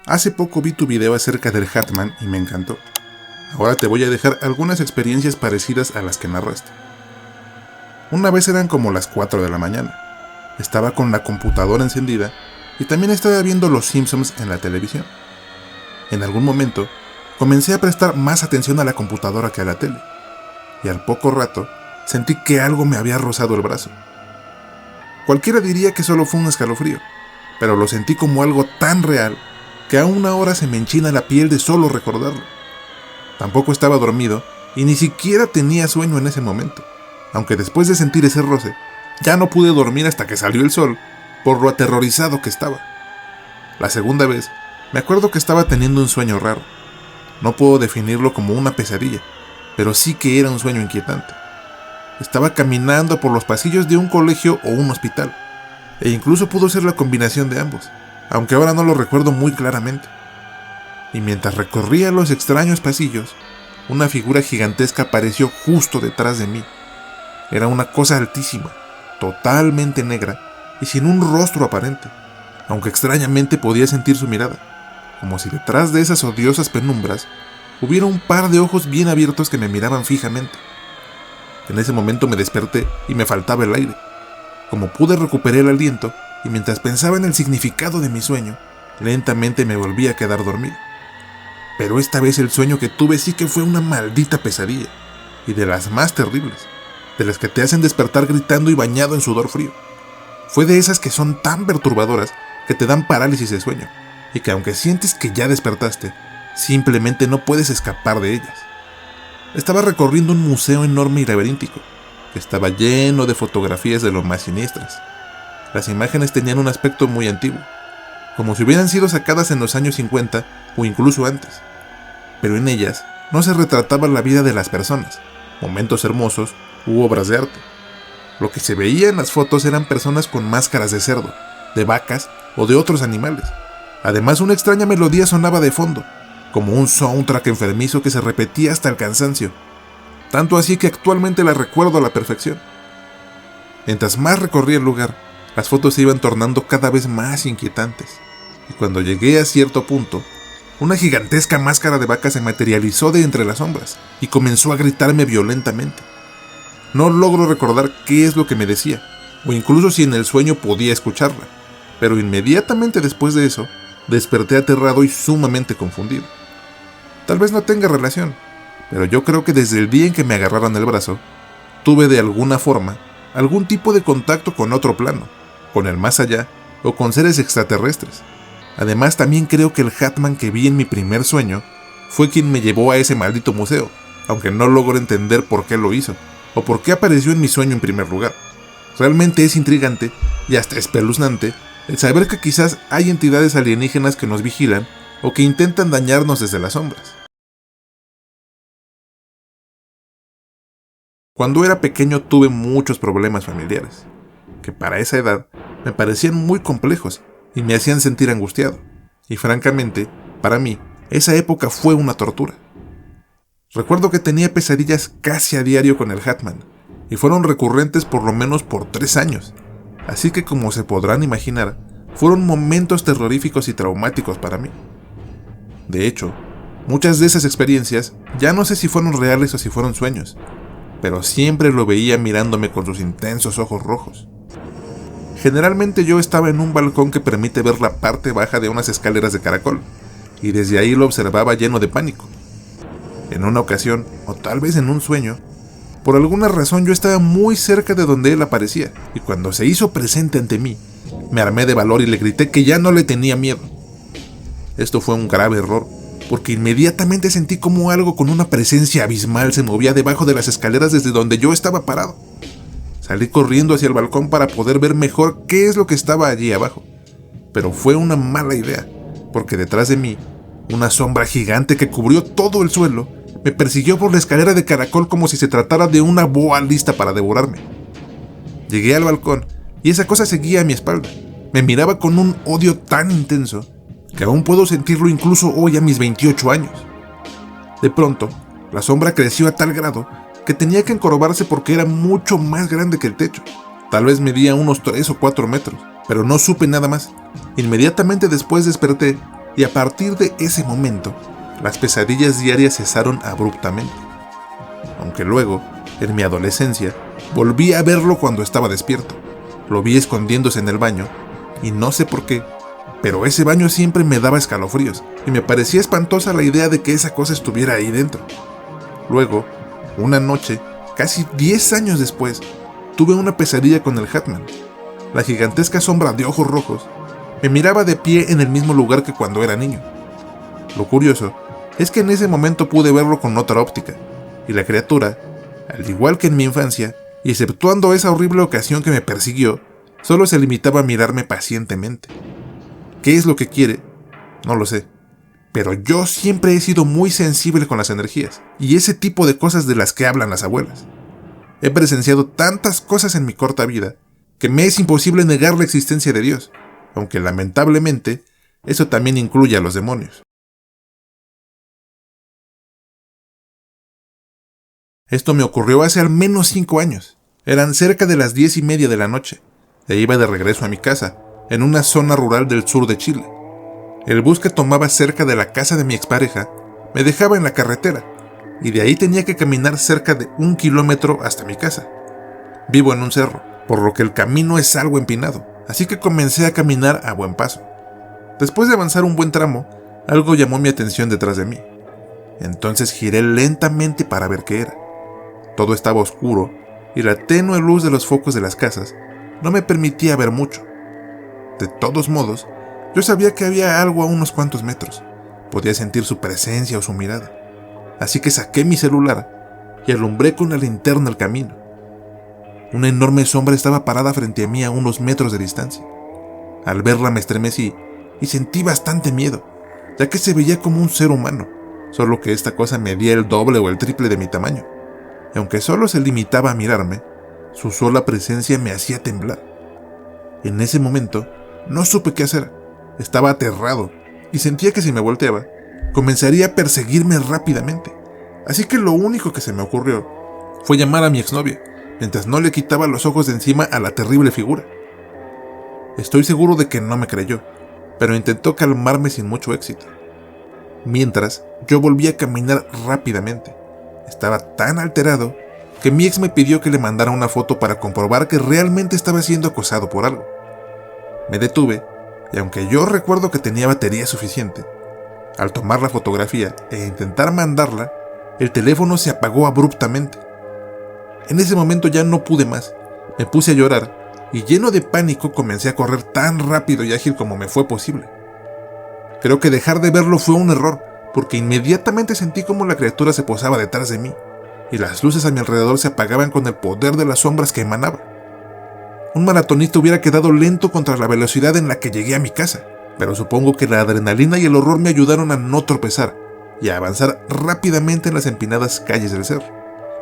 Hace poco vi tu video acerca del Hatman y me encantó. Ahora te voy a dejar algunas experiencias parecidas a las que narraste. Una vez eran como las 4 de la mañana. Estaba con la computadora encendida y también estaba viendo Los Simpsons en la televisión. En algún momento, comencé a prestar más atención a la computadora que a la tele, y al poco rato sentí que algo me había rozado el brazo. Cualquiera diría que solo fue un escalofrío, pero lo sentí como algo tan real que aún ahora se me enchina la piel de solo recordarlo. Tampoco estaba dormido y ni siquiera tenía sueño en ese momento, aunque después de sentir ese roce, ya no pude dormir hasta que salió el sol, por lo aterrorizado que estaba. La segunda vez, me acuerdo que estaba teniendo un sueño raro. No puedo definirlo como una pesadilla, pero sí que era un sueño inquietante. Estaba caminando por los pasillos de un colegio o un hospital, e incluso pudo ser la combinación de ambos, aunque ahora no lo recuerdo muy claramente. Y mientras recorría los extraños pasillos, una figura gigantesca apareció justo detrás de mí. Era una cosa altísima, totalmente negra y sin un rostro aparente, aunque extrañamente podía sentir su mirada, como si detrás de esas odiosas penumbras hubiera un par de ojos bien abiertos que me miraban fijamente. En ese momento me desperté y me faltaba el aire. Como pude, recuperé el aliento y mientras pensaba en el significado de mi sueño, lentamente me volví a quedar dormido. Pero esta vez el sueño que tuve sí que fue una maldita pesadilla, y de las más terribles, de las que te hacen despertar gritando y bañado en sudor frío. Fue de esas que son tan perturbadoras que te dan parálisis de sueño, y que aunque sientes que ya despertaste, simplemente no puedes escapar de ellas. Estaba recorriendo un museo enorme y laberíntico, que estaba lleno de fotografías de lo más siniestras. Las imágenes tenían un aspecto muy antiguo, como si hubieran sido sacadas en los años 50 o incluso antes. Pero en ellas no se retrataba la vida de las personas, momentos hermosos u obras de arte. Lo que se veía en las fotos eran personas con máscaras de cerdo, de vacas o de otros animales. Además, una extraña melodía sonaba de fondo, como un soundtrack enfermizo que se repetía hasta el cansancio, tanto así que actualmente la recuerdo a la perfección. Mientras más recorría el lugar, las fotos se iban tornando cada vez más inquietantes, y cuando llegué a cierto punto, una gigantesca máscara de vaca se materializó de entre las sombras y comenzó a gritarme violentamente. No logro recordar qué es lo que me decía, o incluso si en el sueño podía escucharla, pero inmediatamente después de eso, desperté aterrado y sumamente confundido. Tal vez no tenga relación, pero yo creo que desde el día en que me agarraron el brazo, tuve de alguna forma algún tipo de contacto con otro plano, con el más allá o con seres extraterrestres. Además, también creo que el Hatman que vi en mi primer sueño fue quien me llevó a ese maldito museo, aunque no logro entender por qué lo hizo, o por qué apareció en mi sueño en primer lugar. Realmente es intrigante y hasta espeluznante el saber que quizás hay entidades alienígenas que nos vigilan o que intentan dañarnos desde las sombras. Cuando era pequeño tuve muchos problemas familiares, que para esa edad me parecían muy complejos y me hacían sentir angustiado. Y francamente, para mí, esa época fue una tortura. Recuerdo que tenía pesadillas casi a diario con el Hatman, y fueron recurrentes por lo menos por 3 años. Así que, como se podrán imaginar, fueron momentos terroríficos y traumáticos para mí. De hecho, muchas de esas experiencias ya no sé si fueron reales o si fueron sueños, pero siempre lo veía mirándome con sus intensos ojos rojos. Generalmente yo estaba en un balcón que permite ver la parte baja de unas escaleras de caracol, y desde ahí lo observaba lleno de pánico. En una ocasión, o tal vez en un sueño, por alguna razón yo estaba muy cerca de donde él aparecía, y cuando se hizo presente ante mí, me armé de valor y le grité que ya no le tenía miedo. Esto fue un grave error, porque inmediatamente sentí como algo con una presencia abismal se movía debajo de las escaleras desde donde yo estaba parado. Salí corriendo hacia el balcón para poder ver mejor qué es lo que estaba allí abajo, pero fue una mala idea, porque detrás de mí, una sombra gigante que cubrió todo el suelo, me persiguió por la escalera de caracol como si se tratara de una boa lista para devorarme. Llegué al balcón y esa cosa seguía a mi espalda. Me miraba con un odio tan intenso que aún puedo sentirlo incluso hoy a mis 28 años. De pronto, la sombra creció a tal grado que tenía que encorvarse porque era mucho más grande que el techo. Tal vez medía unos 3 o 4 metros, pero no supe nada más. Inmediatamente después desperté y a partir de ese momento, las pesadillas diarias cesaron abruptamente. Aunque luego, en mi adolescencia, volví a verlo cuando estaba despierto. Lo vi escondiéndose en el baño, y no sé por qué, pero ese baño siempre me daba escalofríos, y me parecía espantosa la idea de que esa cosa estuviera ahí dentro. Luego, una noche, casi 10 años después, tuve una pesadilla con el Hatman. La gigantesca sombra de ojos rojos me miraba de pie en el mismo lugar que cuando era niño. Lo curioso es que en ese momento pude verlo con otra óptica, y la criatura, al igual que en mi infancia, y exceptuando esa horrible ocasión que me persiguió, solo se limitaba a mirarme pacientemente. ¿Qué es lo que quiere? No lo sé. Pero yo siempre he sido muy sensible con las energías, y ese tipo de cosas de las que hablan las abuelas. He presenciado tantas cosas en mi corta vida, que me es imposible negar la existencia de Dios, aunque lamentablemente, eso también incluye a los demonios. Esto me ocurrió hace al menos 5 años. Eran cerca de las 10:30 de la noche, e iba de regreso a mi casa, en una zona rural del sur de Chile. El bus que tomaba cerca de la casa de mi expareja me dejaba en la carretera, y de ahí tenía que caminar cerca de 1 kilómetro hasta mi casa. Vivo en un cerro, por lo que el camino es algo empinado, así que comencé a caminar a buen paso. Después de avanzar un buen tramo, algo llamó mi atención detrás de mí. Entonces giré lentamente para ver qué era. Todo estaba oscuro, y la tenue luz de los focos de las casas no me permitía ver mucho. De todos modos, yo sabía que había algo a unos cuantos metros. Podía sentir su presencia o su mirada. Así que saqué mi celular y alumbré con la linterna el camino. Una enorme sombra estaba parada frente a mí a unos metros de distancia. Al verla me estremecí y sentí bastante miedo, ya que se veía como un ser humano, solo que esta cosa medía el doble o el triple de mi tamaño. Y aunque solo se limitaba a mirarme, su sola presencia me hacía temblar. En ese momento, no supe qué hacer. Estaba aterrado y sentía que si me volteaba, comenzaría a perseguirme rápidamente. Así que lo único que se me ocurrió fue llamar a mi exnovia, mientras no le quitaba los ojos de encima a la terrible figura. Estoy seguro de que no me creyó, pero intentó calmarme sin mucho éxito. Mientras, yo volví a caminar rápidamente. Estaba tan alterado que mi ex me pidió que le mandara una foto para comprobar que realmente estaba siendo acosado por algo. Me detuve, y aunque yo recuerdo que tenía batería suficiente, al tomar la fotografía e intentar mandarla, el teléfono se apagó abruptamente. En ese momento ya no pude más, me puse a llorar, y lleno de pánico comencé a correr tan rápido y ágil como me fue posible. Creo que dejar de verlo fue un error, porque inmediatamente sentí como la criatura se posaba detrás de mí, y las luces a mi alrededor se apagaban con el poder de las sombras que emanaba. Un maratonista hubiera quedado lento contra la velocidad en la que llegué a mi casa, pero supongo que la adrenalina y el horror me ayudaron a no tropezar, y a avanzar rápidamente en las empinadas calles del cerro.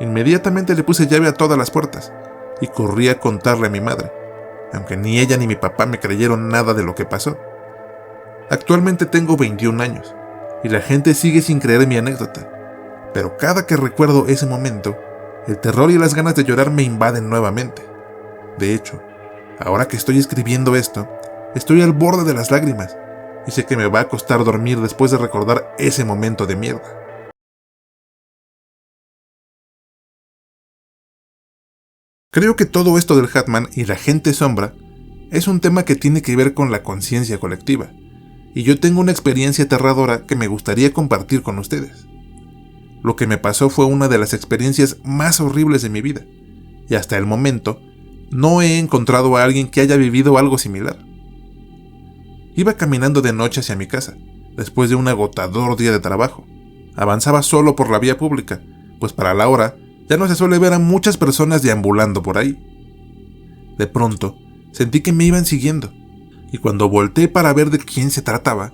Inmediatamente le puse llave a todas las puertas, y corrí a contarle a mi madre, aunque ni ella ni mi papá me creyeron nada de lo que pasó. Actualmente tengo 21 años, y la gente sigue sin creer en mi anécdota, pero cada que recuerdo ese momento, el terror y las ganas de llorar me invaden nuevamente. De hecho, ahora que estoy escribiendo esto, estoy al borde de las lágrimas, y sé que me va a costar dormir después de recordar ese momento de mierda. Creo que todo esto del Hatman y la gente sombra es un tema que tiene que ver con la conciencia colectiva, y yo tengo una experiencia aterradora que me gustaría compartir con ustedes. Lo que me pasó fue una de las experiencias más horribles de mi vida, y hasta el momento no he encontrado a alguien que haya vivido algo similar. Iba caminando de noche hacia mi casa, después de un agotador día de trabajo. Avanzaba solo por la vía pública, pues para la hora ya no se suele ver a muchas personas deambulando por ahí. De pronto, sentí que me iban siguiendo, y cuando volteé para ver de quién se trataba,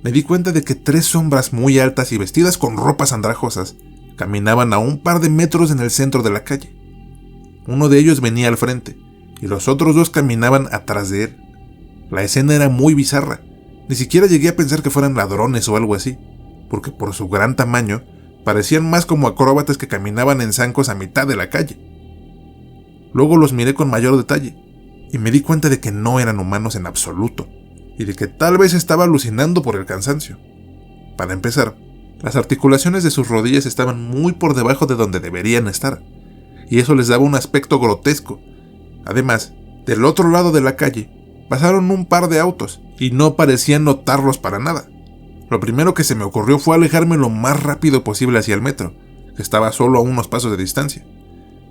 me di cuenta de que 3 sombras muy altas y vestidas con ropas andrajosas caminaban a un par de metros en el centro de la calle. Uno de ellos venía al frente, y los otros 2 caminaban atrás de él. La escena era muy bizarra, ni siquiera llegué a pensar que fueran ladrones o algo así, porque por su gran tamaño, parecían más como acróbatas que caminaban en zancos a mitad de la calle. Luego los miré con mayor detalle, y me di cuenta de que no eran humanos en absoluto. y de que tal vez estaba alucinando por el cansancio. Para empezar, las articulaciones de sus rodillas estaban muy por debajo de donde deberían estar, y eso les daba un aspecto grotesco. Además, del otro lado de la calle, pasaron un par de autos, y no parecían notarlos para nada. Lo primero que se me ocurrió fue alejarme lo más rápido posible hacia el metro, que estaba solo a unos pasos de distancia.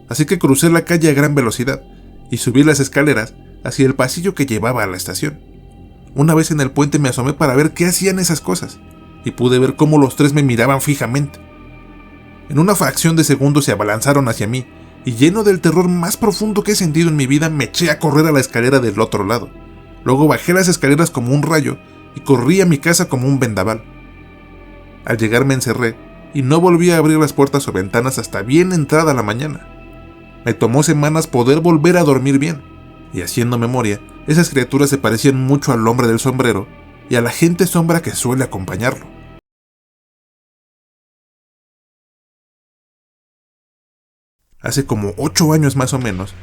Así que crucé la calle a gran velocidad, y subí las escaleras hacia el pasillo que llevaba a la estación. Una vez en el puente me asomé para ver qué hacían esas cosas, y pude ver cómo los tres me miraban fijamente. En una fracción de segundo se abalanzaron hacia mí, y lleno del terror más profundo que he sentido en mi vida, me eché a correr a la escalera del otro lado. Luego bajé las escaleras como un rayo, y corrí a mi casa como un vendaval. Al llegar me encerré, y no volví a abrir las puertas o ventanas hasta bien entrada la mañana. Me tomó semanas poder volver a dormir bien, y haciendo memoria, esas criaturas se parecían mucho al hombre del sombrero y a la gente sombra que suele acompañarlo. Hace como 8 años más o menos,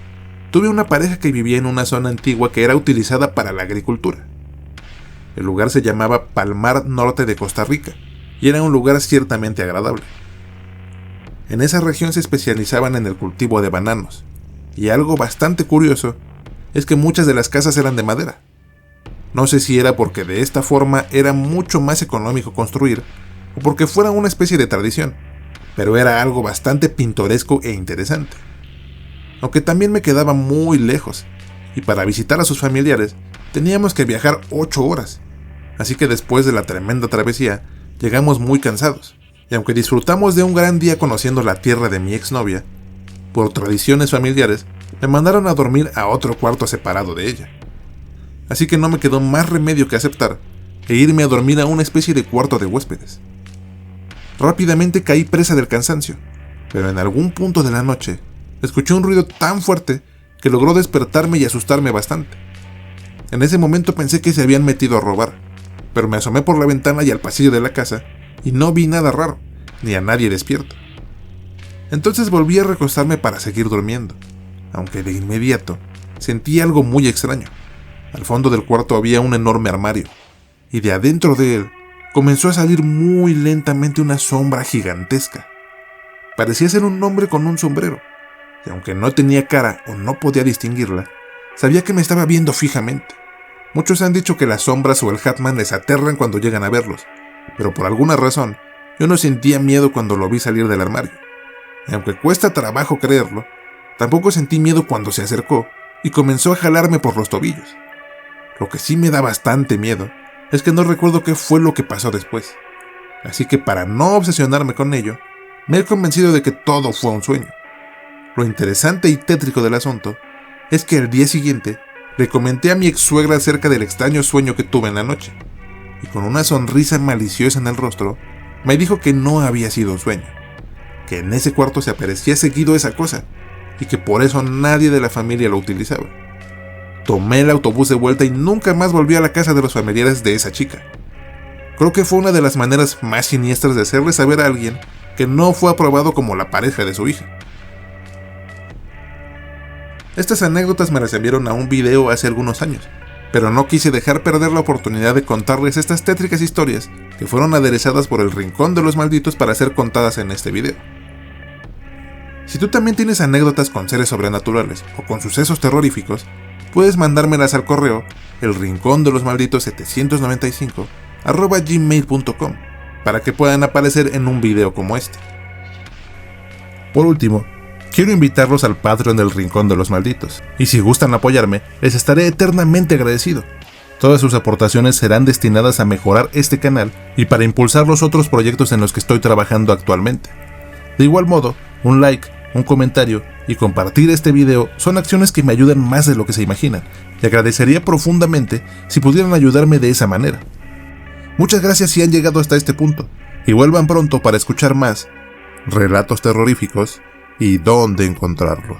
tuve una pareja que vivía en una zona antigua que era utilizada para la agricultura. El lugar se llamaba Palmar Norte de Costa Rica, y era un lugar ciertamente agradable. En esa región se especializaban en el cultivo de bananos, y algo bastante curioso es que muchas de las casas eran de madera. No sé si era porque de esta forma era mucho más económico construir, o porque fuera una especie de tradición, pero era algo bastante pintoresco e interesante. Aunque también me quedaba muy lejos, y para visitar a sus familiares teníamos que viajar 8 horas, así que después de la tremenda travesía llegamos muy cansados, y aunque disfrutamos de un gran día conociendo la tierra de mi exnovia, por tradiciones familiares me mandaron a dormir a otro cuarto separado de ella. Así que no me quedó más remedio que aceptar e irme a dormir a una especie de cuarto de huéspedes. Rápidamente caí presa del cansancio, pero en algún punto de la noche escuché un ruido tan fuerte que logró despertarme y asustarme bastante. En ese momento pensé que se habían metido a robar, pero me asomé por la ventana y al pasillo de la casa y no vi nada raro, ni a nadie despierto. Entonces volví a recostarme para seguir durmiendo, aunque de inmediato sentí algo muy extraño. Al fondo del cuarto había un enorme armario, y de adentro de él comenzó a salir muy lentamente una sombra gigantesca. Parecía ser un hombre con un sombrero, y aunque no tenía cara o no podía distinguirla, sabía que me estaba viendo fijamente. Muchos han dicho que las sombras o el Hatman les aterran cuando llegan a verlos, pero por alguna razón yo no sentía miedo cuando lo vi salir del armario. Y aunque cuesta trabajo creerlo, tampoco sentí miedo cuando se acercó y comenzó a jalarme por los tobillos. Lo que sí me da bastante miedo es que no recuerdo qué fue lo que pasó después. Así que para no obsesionarme con ello, me he convencido de que todo fue un sueño. Lo interesante y tétrico del asunto es que al día siguiente le comenté a mi ex suegra acerca del extraño sueño que tuve en la noche, y con una sonrisa maliciosa en el rostro, me dijo que no había sido un sueño, que en ese cuarto se aparecía seguido esa cosa, y que por eso nadie de la familia lo utilizaba. Tomé el autobús de vuelta y nunca más volví a la casa de los familiares de esa chica. Creo que fue una de las maneras más siniestras de hacerle saber a alguien que no fue aprobado como la pareja de su hija. Estas anécdotas me las enviaron a un video hace algunos años, pero no quise dejar perder la oportunidad de contarles estas tétricas historias que fueron aderezadas por el Rincón de los Malditos para ser contadas en este video. Si tú también tienes anécdotas con seres sobrenaturales o con sucesos terroríficos, puedes mandármelas al correo elrincondelosmalditos795@gmail.com para que puedan aparecer en un video como este. Por último, quiero invitarlos al Patreon del Rincón de los Malditos, y si gustan apoyarme, les estaré eternamente agradecido. Todas sus aportaciones serán destinadas a mejorar este canal y para impulsar los otros proyectos en los que estoy trabajando actualmente. De igual modo, un like, un comentario y compartir este video son acciones que me ayudan más de lo que se imaginan, y agradecería profundamente si pudieran ayudarme de esa manera. Muchas gracias si han llegado hasta este punto, y vuelvan pronto para escuchar más relatos terroríficos y dónde encontrarlos.